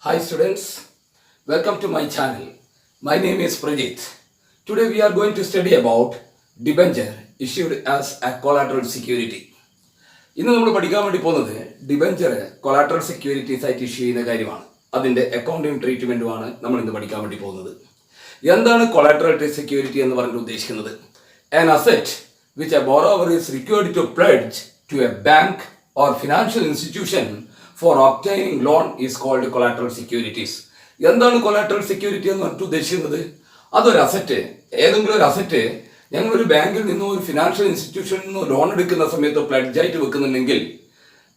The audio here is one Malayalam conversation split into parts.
Hi students, welcome to my channel. My name is Prajith. Today we are going to study about debenture issued as a collateral security. ഇന്ന് നമ്മൾ പഠിക്കാൻ വേണ്ടി പോകുന്നത് ഡിബഞ്ചർ കൊളാട്രൽ സെക്യൂരിറ്റീസ് ആയിട്ട് ഇഷ്യൂ ചെയ്യുന്ന കാര്യമാണ്. അതിൻ്റെ അക്കൗണ്ടിങ് ട്രീറ്റ്മെൻറ്റുമാണ് നമ്മൾ ഇന്ന് പഠിക്കാൻ വേണ്ടി പോകുന്നത്. എന്താണ് കൊളാട്രൽ സെക്യൂരിറ്റി എന്ന് പറഞ്ഞിട്ട് ഉദ്ദേശിക്കുന്നത്? An asset which a borrower is required to pledge to a bank or financial institution for obtaining loan is called collateral securities. എന്താണ് കൊളാട്രൽ സെക്യൂരിറ്റി എന്ന് പറഞ്ഞിട്ട് ഉദ്ദേശിക്കുന്നത്? അതൊരു അസറ്റ്, ഏതെങ്കിലും ഒരു അസറ്റ് ഞങ്ങളൊരു ബാങ്കിൽ നിന്നോ ഒരു ഫിനാൻഷ്യൽ ഇൻസ്റ്റിറ്റ്യൂഷനിൽ നിന്നോ ലോൺ എടുക്കുന്ന സമയത്ത് പ്ലഡ്ജായിട്ട് വെക്കുന്നുണ്ടെങ്കിൽ,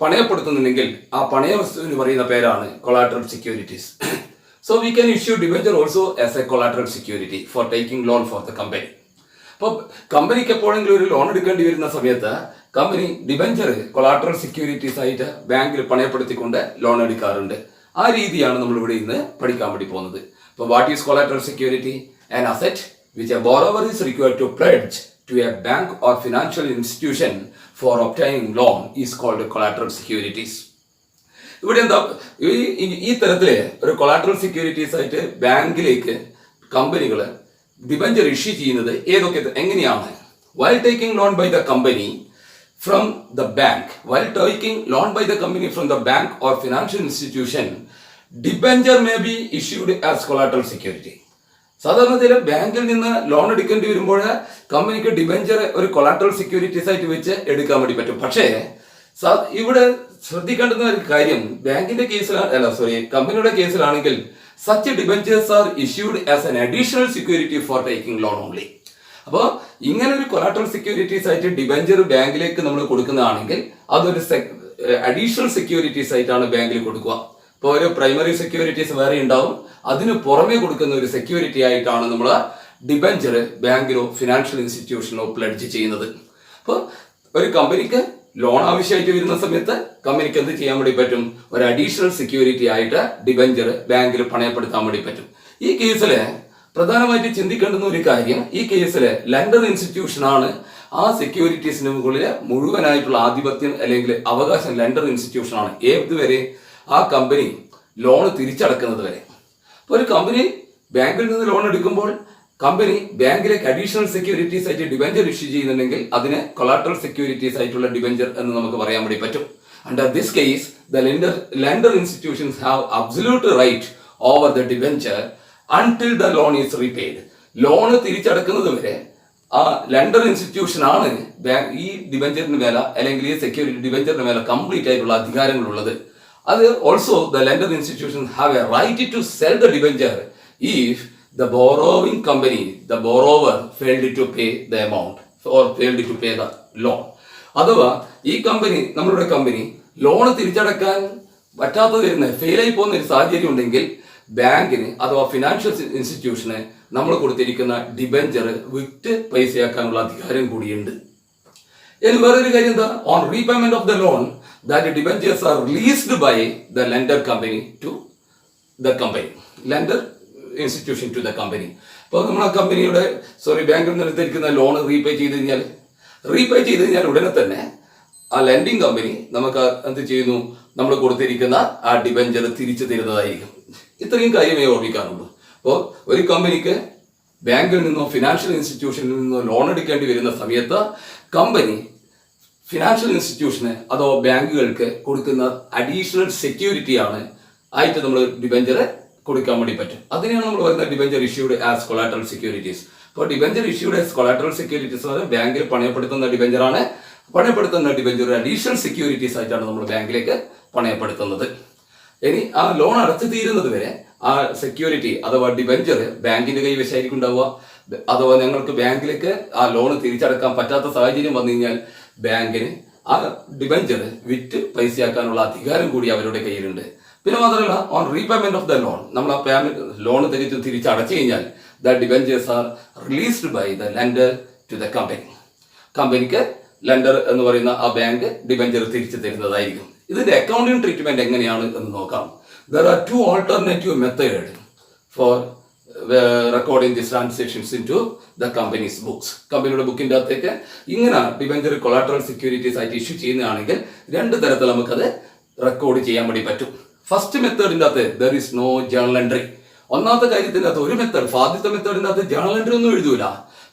പണയപ്പെടുത്തുന്നുണ്ടെങ്കിൽ ആ പണയ വസ്തുവിന് പറയുന്ന പേരാണ് collateral securities. So we can issue debenture also as A collateral security for taking loan for the company. അപ്പോൾ കമ്പനിക്ക് എപ്പോഴെങ്കിലും ഒരു ലോൺ എടുക്കേണ്ടി വരുന്ന സമയത്ത് കമ്പനി ഡിബെഞ്ചർ കൊളാട്രൽ സെക്യൂരിറ്റീസ് ആയിട്ട് ബാങ്കിൽ പണയപ്പെടുത്തിക്കൊണ്ട് ലോൺ എടുക്കാറുണ്ട്. ആ രീതിയാണ് നമ്മളിവിടെ ഇന്ന് പഠിക്കാൻ വേണ്ടി പോകുന്നത്. അപ്പോൾ what is collateral security? An asset which a borrower is required to pledge to a bank or financial institution for obtaining loan is called collateral securities. ഇവിടെ എന്താ ഈ തരത്തില് ഒരു കൊളാട്രൽ സെക്യൂരിറ്റീസ് ആയിട്ട് ബാങ്കിലേക്ക് കമ്പനികൾ ഡിബഞ്ചർ ഇഷ്യൂ ചെയ്യുന്നത് എങ്ങനെയാണ്? While taking loan by the company from the bank, from the bank or financial institution, debenture may be issued as collateral security. സാധാരണത്തിൽ ബാങ്കിൽ നിന്ന് ലോൺ എടുക്കേണ്ടി വരുമ്പോൾ കമ്പനിക്ക് ഡിബെഞ്ചർ ഒരു കൊളാട്രൽ സെക്യൂരിറ്റീസ് ആയിട്ട് വെച്ച് എടുക്കാൻ വേണ്ടി പറ്റും. പക്ഷേ ഇവിടെ ശ്രദ്ധിക്കേണ്ടുന്ന ഒരു കാര്യം, കമ്പനിയുടെ കേസിലാണെങ്കിൽ such debentures are issued as an additional security for taking loan only. അപ്പോൾ ഇങ്ങനെ ഒരു കൊളാട്രൽ സെക്യൂരിറ്റീസ് ആയിട്ട് ഡിബെഞ്ചർ ബാങ്കിലേക്ക് നമ്മൾ കൊടുക്കുന്നതാണെങ്കിൽ അതൊരു അഡീഷണൽ സെക്യൂരിറ്റീസ് ആയിട്ടാണ് ബാങ്കിൽ കൊടുക്കുക. ഇപ്പോൾ ഒരു പ്രൈമറി സെക്യൂരിറ്റീസ് വേറെ ഉണ്ടാവും, അതിന് പുറമേ കൊടുക്കുന്ന ഒരു സെക്യൂരിറ്റി ആയിട്ടാണ് നമ്മൾ ഡിബെഞ്ചർ ബാങ്കിലോ ഫിനാൻഷ്യൽ ഇൻസ്റ്റിറ്റ്യൂഷനോ പ്ലഡ്ജ് ചെയ്യുന്നത്. അപ്പോൾ ഒരു കമ്പനിക്ക് ലോൺ ആവശ്യമായിട്ട് വരുന്ന സമയത്ത് കമ്പനിക്ക് എന്ത് ചെയ്യാൻ വേണ്ടി പറ്റും? ഒരു അഡീഷണൽ സെക്യൂരിറ്റി ആയിട്ട് ഡിബെഞ്ചർ ബാങ്കിൽ പണയപ്പെടുത്താൻ വേണ്ടി പറ്റും. ഈ കേസിൽ പ്രധാനമായിട്ട് ചിന്തിക്കേണ്ടുന്ന ഒരു കാര്യം, ഈ കേസിൽ ലെൻഡർ ഇൻസ്റ്റിറ്റ്യൂഷനാണ് ആ സെക്യൂരിറ്റീസിന് മുകളിൽ മുഴുവനായിട്ടുള്ള ആധിപത്യം അല്ലെങ്കിൽ അവകാശം ലെൻഡർ ഇൻസ്റ്റിറ്റ്യൂഷനാണ് ഏതുവരെ? ആ കമ്പനി ലോൺ തിരിച്ചടക്കുന്നത് വരെ. അപ്പോൾ ഒരു കമ്പനി ബാങ്കിൽ നിന്ന് ലോൺ എടുക്കുമ്പോൾ കമ്പനി ബാങ്കിലേക്ക് അഡീഷണൽ സെക്യൂരിറ്റീസ് ആയിട്ട് ഡിബെഞ്ചർ ഇഷ്യൂ ചെയ്യുന്നുണ്ടെങ്കിൽ അതിനെ കൊളാട്രൽ സെക്യൂരിറ്റീസ് ആയിട്ടുള്ള ഡിബെഞ്ചർ എന്ന് നമുക്ക് പറയാൻ വേണ്ടി പറ്റും. Under this case the lender institutions have absolute right over the debenture until the loan is repaid. Loan തിരിച്ചടക്കുന്നത് വരെ ആ ലെൻഡർ ഇൻസ്റ്റിറ്റ്യൂഷൻ ആണ് ഈ ഡിബെഞ്ചറിന് മേല അല്ലെങ്കിൽ ഈ സെക്യൂരിറ്റി ഡിബെഞ്ചറിന് മേല കംപ്ലീറ്റ് ആയിട്ടുള്ള അധികാരങ്ങളുള്ളത്. അത് also the lender institution have a right to sell the debenture if the borrowing company, the borrower failed to pay the amount or failed to pay the loan. അഥവാ ഈ കമ്പനി, നമ്മളുടെ കമ്പനി ലോൺ തിരിച്ചടക്കാൻ പറ്റാതെ വരുന്ന ഫെയിലായി പോകുന്ന ഒരു സാഹചര്യം ഉണ്ടെങ്കിൽ ബാങ്കിന് അഥവാ ഫിനാൻഷ്യൽ ഇൻസ്റ്റിറ്റ്യൂഷന് നമ്മൾ കൊടുത്തിരിക്കുന്ന ഡിബെഞ്ചർ വിറ്റ് പൈസയാക്കാനുള്ള അധികാരം കൂടിയുണ്ട്. ഇനി വേറൊരു കാര്യം എന്താ? On repayment of the loan that debentures are released by the lender company to the company, lender institution to the company. അപ്പോൾ നമ്മൾ ആ കമ്പനിയുടെ ബാങ്കിൽ നിന്ന് എടുത്തിരിക്കുന്ന ലോൺ റീപേ ചെയ്ത് കഴിഞ്ഞാൽ ഉടനെ തന്നെ ആ ലെൻഡിങ് കമ്പനി നമുക്ക് എന്ത് ചെയ്യുന്നു? നമ്മൾ കൊടുത്തിരിക്കുന്ന ആ ഡിബെഞ്ചർ തിരിച്ചു തരുന്നതായിരിക്കും. ഇത്രയും കാര്യമേ ഓർമ്മിക്കാനുള്ളൂ. അപ്പോൾ ഒരു കമ്പനിക്ക് ബാങ്കിൽ നിന്നോ ഫിനാൻഷ്യൽ ഇൻസ്റ്റിറ്റ്യൂഷനിൽ നിന്നോ ലോൺ എടുക്കേണ്ടി വരുന്ന സമയത്ത് കമ്പനി ഫിനാൻഷ്യൽ ഇൻസ്റ്റിറ്റ്യൂഷന് അതോ ബാങ്കുകൾക്ക് കൊടുക്കുന്ന അഡീഷണൽ സെക്യൂരിറ്റിയാണ് ആയിട്ട് നമ്മൾ ഡിബെഞ്ചർ കൊടുക്കാൻ വേണ്ടി പറ്റും. അതിനെയാണ് നമ്മൾ പറയുന്നത് debenture issued as collateral securities. അപ്പോൾ debenture issued as collateral securities എന്ന് ബാങ്കിൽ പണയപ്പെടുത്തുന്ന ഡിബെഞ്ചറാണ്. പണയപ്പെടുത്തുന്ന ഡിബെഞ്ചർ അഡീഷണൽ സെക്യൂരിറ്റീസ് ആയിട്ടാണ് നമ്മൾ ബാങ്കിലേക്ക് പണയപ്പെടുത്തുന്നത്. ഇനി ആ ലോൺ അടച്ചു തീരുന്നത് വരെ ആ സെക്യൂരിറ്റി അഥവാ ഡിബെഞ്ചർ ബാങ്കിന്റെ കൈവശമായിരിക്കും ഉണ്ടാവുക. അഥവാ ഞങ്ങൾക്ക് ബാങ്കിലേക്ക് ആ ലോൺ തിരിച്ചടക്കാൻ പറ്റാത്ത സാഹചര്യം വന്നു കഴിഞ്ഞാൽ ബാങ്കിന് ആ ഡിബെഞ്ചർ വിറ്റ് പൈസയാക്കാനുള്ള അധികാരം കൂടി അവരുടെ കയ്യിലുണ്ട്. പിന്നെ മാത്രമല്ല, on repayment of the loan, നമ്മൾ ആ പേയ്മെന്റ് ലോൺ തിരിച്ചടച്ചു കഴിഞ്ഞാൽ the debentures are released by the lender to the company. കമ്പനിക്ക് ലെൻഡർ എന്ന് പറയുന്ന ആ ബാങ്ക് ഡിബെഞ്ചർ തിരിച്ചു തരുന്നതായിരിക്കും. ഇതിന്റെ അക്കൗണ്ടിങ് ട്രീറ്റ്മെന്റ് എങ്ങനെയാണ് എന്ന് നോക്കാം. There are two alternative method for recording this transactions into the company's books. കമ്പനിയുടെ ബുക്കിന്റെ അകത്തേക്ക് ഇങ്ങനെ ഡിബെഞ്ചർ കൊളാട്രൽ സെക്യൂരിറ്റീസ് ആയിട്ട് ഇഷ്യൂ ചെയ്യുന്നതാണെങ്കിൽ രണ്ട് തരത്തിൽ നമുക്കത് റെക്കോർഡ് ചെയ്യാൻ വേണ്ടി പറ്റും. ഫസ്റ്റ് മെത്തേഡിൻ്റെ അകത്ത് there is no journal entry. ഒന്നാമത്തെ കാര്യത്തിൻ്റെ അകത്ത് ഒരു മെത്തേഡ്, ആദ്യത്തെ മെത്തേഡിൻ്റെ അകത്ത് ജേണൽ എൻട്രി ഒന്നും എഴുതൂല.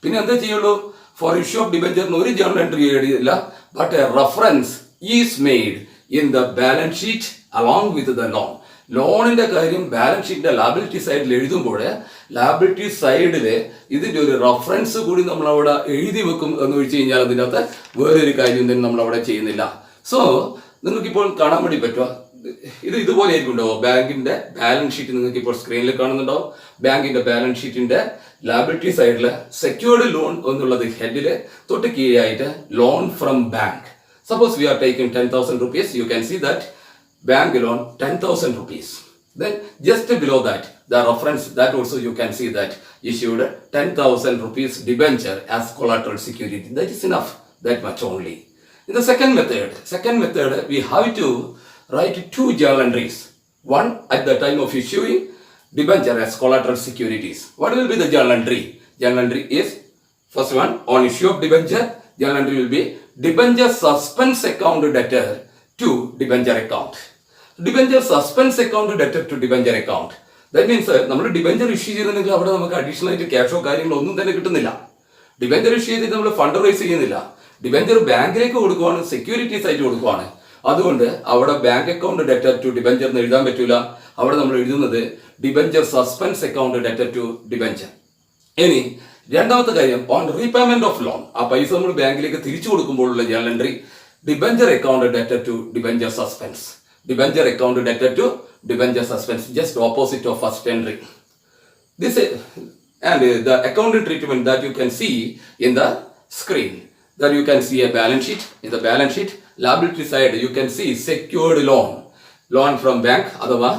പിന്നെ എന്താ ചെയ്യുള്ളൂ? ഫോർ ഇഷ്യൂ ഓഫ് ഡിബഞ്ചറിന് ഒരു ജേണൽ എൻട്രി എഴുതിയില്ല. But a reference is made in the balance sheet along with the loan. ലോണിന്റെ കാര്യം ബാലൻസ് ഷീറ്റിന്റെ ലാബിലിറ്റി സൈഡിൽ എഴുതുമ്പോൾ ലാബിലിറ്റി സൈഡിൽ ഇതിന്റെ ഒരു റെഫറൻസ് കൂടി നമ്മൾ അവിടെ എഴുതി വെക്കും എന്ന് വെച്ച് കഴിഞ്ഞാൽ അതിൻ്റെ അകത്ത് വേറൊരു കാര്യം തന്നെ നമ്മൾ അവിടെ ചെയ്യുന്നില്ല. സോ നിങ്ങൾക്കിപ്പോൾ കാണാൻ വേണ്ടി പറ്റുക, ഇതുപോലെ ആയിരിക്കും ഉണ്ടാവും. ബാങ്കിന്റെ ബാലൻസ് ഷീറ്റ് നിങ്ങൾക്ക് ഇപ്പോൾ സ്ക്രീനിൽ കാണുന്നുണ്ടാവും. ബാങ്കിന്റെ ബാലൻസ് ഷീറ്റിന്റെ ലാബിലിറ്റി സൈഡിൽ സെക്യൂർഡ് ലോൺ എന്നുള്ളത് ഹെഡില് തൊട്ട് കീഴായിട്ട് loan from bank. Suppose we are taking 10,000 rupees, you can see that bank loan 10,000 rupees. Then just below that, the reference, that also you can see that issued 10,000 rupees debenture as collateral security. That is enough, that much only. In the second method, we have to write 2 journal entries. One at the time of issuing debenture as collateral securities. What will be the journal entry? Journal entry is, first one, on issue of debenture, journal entry will be debenture suspense account debtor to debenture account. Debenture suspense account debtor to debenture account. That means നമ്മൾ ഡിബഞ്ചർ ഇഷ്യൂ ചെയ്തിട്ടുണ്ടെങ്കിൽ അവിടെ നമുക്ക് അഡീഷണൽ ആയിട്ട് ക്യാഷോ കാര്യങ്ങളോ ഒന്നും തന്നെ കിട്ടുന്നില്ല. ഡിബഞ്ചർ ഇഷ്യൂ ചെയ്തിട്ട് നമ്മൾ ഫണ്ട് റൈസ് ചെയ്യുന്നില്ല. ഡിബഞ്ചർ ബാങ്കിലേക്ക് കൊടുക്കുവാണ്, സെക്യൂരിറ്റീസ് ആയിട്ട് കൊടുക്കുവാണ്. അതുകൊണ്ട് അവിടെ bank account debtor to debenture എന്ന് എഴുതാൻ പറ്റൂല. അവിടെ നമ്മൾ എഴുതുന്നത് debenture suspense account debtor to debenture. ഇനി രണ്ടാമത്തെ കാര്യം, ഓൺ റീപേയ്മെന്റ് ഓഫ് ലോൺ, ആ പൈസ നമ്മൾ ബാങ്കിലേക്ക് തിരിച്ചു കൊടുക്കുമ്പോഴുള്ള journal entry debenture account debtor to debenture suspense. Debenture account debtor to debenture suspense, just opposite of first entry. This and the accounting treatment that you can see in the screen, that you can see a balance sheet. In the balance sheet liability side you can see secured loan from bank, അഥവാ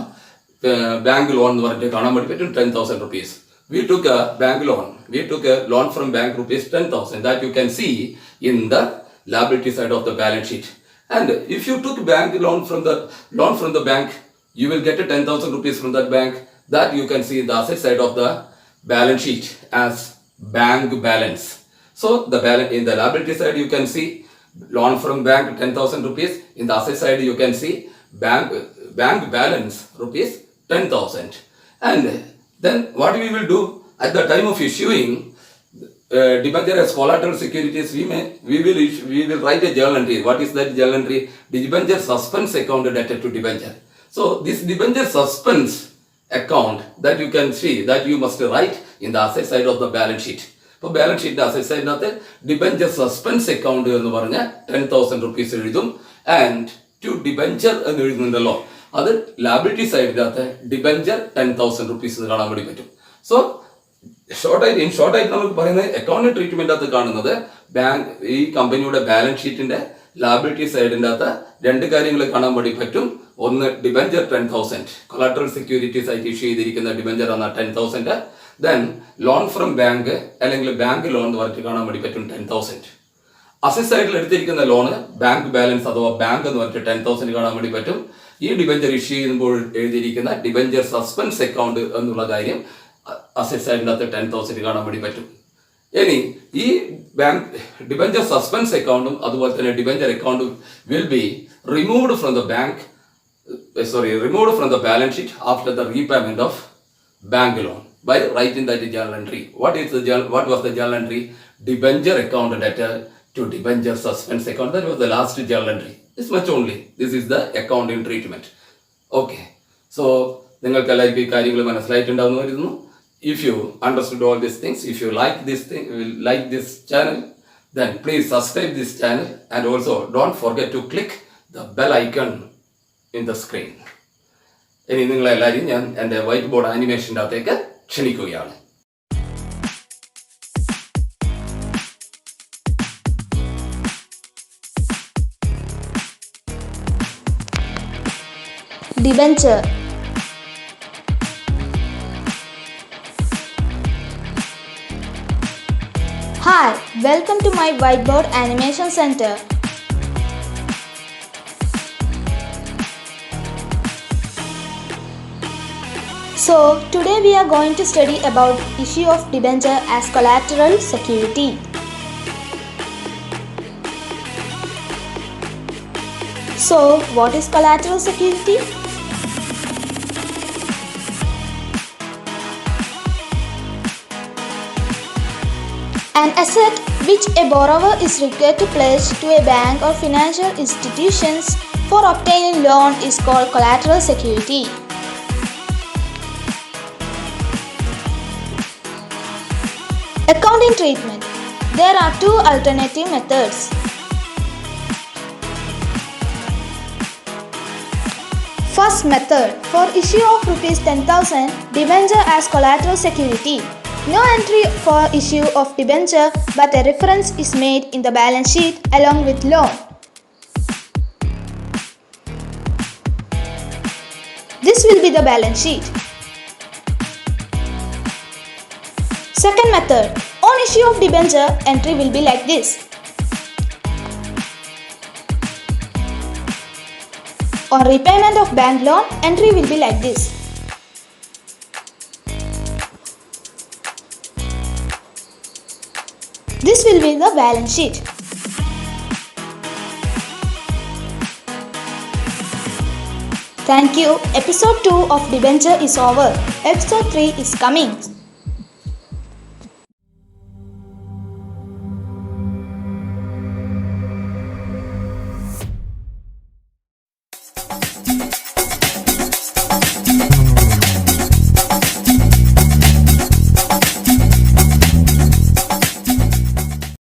bank loan എന്ന് പറഞ്ഞിട്ട് കാണാൻ വേണ്ടി പറ്റും 10,000 rupees. We took a bank loan. We took a loan from bank rupees 10,000. That you can see in the liability side of the balance sheet. And if you took bank loan from the bank, you will get a 10,000 rupees from that bank. That you can see in the asset side of the balance sheet as bank balance. So the balance in the liability side you can see loan from bank 10,000 rupees. In the asset side you can see bank balance rupees 10,000. And then what we will do at the time of issuing debenture as collateral securities, we will write a journal entry. What is that journal entry? Debenture suspense account debtor to debenture. So this debenture suspense account that you can see, that you must write in the asset side of the balance sheet. ഇപ്പോൾ ബാലൻസ് ഷീറ്റിന്റെ അസറ്റ് സൈഡിനകത്ത് ഡിബഞ്ചർ സസ്പെൻസ് അക്കൗണ്ട് എന്ന് പറഞ്ഞ 10,000 rupees എഴുതും. ആൻഡ് ടു ഡിബഞ്ചർ എന്ന് എഴുതുന്നുണ്ടല്ലോ, അത് ലാബിലിറ്റി സൈഡിനകത്ത് ഡിബഞ്ചർ 10,000 rupees എന്ന് കാണാൻ വേണ്ടി പറ്റും. സോ ഷോർട്ടായിട്ട് നമുക്ക് പറയുന്നത് അക്കൗണ്ടിങ് ട്രീറ്റ്മെന്റ് അകത്ത് കാണുന്നത് ഈ കമ്പനിയുടെ ബാലൻസ് ഷീറ്റിന്റെ ലാബിലിറ്റി സൈഡിന്റെ അകത്ത് രണ്ട് കാര്യങ്ങൾ കാണാൻ വേണ്ടി പറ്റും. ഒന്ന് ഡിബഞ്ചർ 10,000 കൊളാട്രൽ സെക്യൂരിറ്റീസ് ആയിട്ട് ഇഷ്യൂ ചെയ്തിരിക്കുന്ന ഡിബഞ്ചർ എന്ന 10,000. ദെൻ ലോൺ ഫ്രം ബാങ്ക് അല്ലെങ്കിൽ ബാങ്ക് ലോൺ എന്ന് പറഞ്ഞിട്ട് കാണാൻ വേണ്ടി പറ്റും 10,000. അസറ്റ് സൈഡിൽ എടുത്തിരിക്കുന്ന ലോണ് ബാങ്ക് ബാലൻസ് അഥവാ ബാങ്ക് എന്ന് പറഞ്ഞിട്ട് 10,000 കാണാൻ വേണ്ടി പറ്റും. ഈ ഡിബഞ്ചർ ഇഷ്യൂ ചെയ്യുമ്പോൾ എഴുതിയിരിക്കുന്ന ഡിബഞ്ചർ സസ്പെൻസ് അക്കൗണ്ട് എന്നുള്ള കാര്യം അസറ്റ് സൈഡിൻ്റെ അകത്ത് 10,000 കാണാൻ വേണ്ടി പറ്റും. ഇനി ഈ ബാങ്ക് ഡിബഞ്ചർ സസ്പെൻസ് അക്കൗണ്ടും അതുപോലെ തന്നെ ഡിബഞ്ചർ അക്കൗണ്ടും will be removed from the balance sheet after the repayment of bank loan by writing that journal entry. What was the journal entry? Debenture account debtor to debenture suspense account. That was the last journal entry. This much only. This is the accounting treatment. Okay. So നിങ്ങൾക്ക് എല്ലാവർക്കും ഈ കാര്യങ്ങൾ മനസ്സിലായിട്ടുണ്ടാവുന്ന വരുന്നു. If you understood all these things, if you like this channel, then please subscribe this channel and also don't forget to click the bell icon in the screen. ഇനി നിങ്ങളെല്ലാവരും ഞാൻ എൻ്റെ വൈറ്റ് ബോർഡ് ആനിമേഷൻ്റെ അകത്തേക്ക് ക്ഷണിക്കുകയാണ്. Debenture. Hi, welcome to my whiteboard animation center. So, today we are going to study about issue of debenture as collateral security. So, what is collateral security? An asset which a borrower is required to pledge to a bank or financial institutions for obtaining loan is called collateral security. Accounting treatment. There are two alternative methods. First method, for issue of rupees 10,000, debenture as collateral security. No entry for issue of debenture, but a reference is made in the balance sheet along with loan. This will be the balance sheet. Second method, on issue of debenture, entry will be like this. On repayment of bank loan, entry will be like this. This will be the balance sheet. Thank you. Episode 2 of Debenture is over. Episode 3 is coming.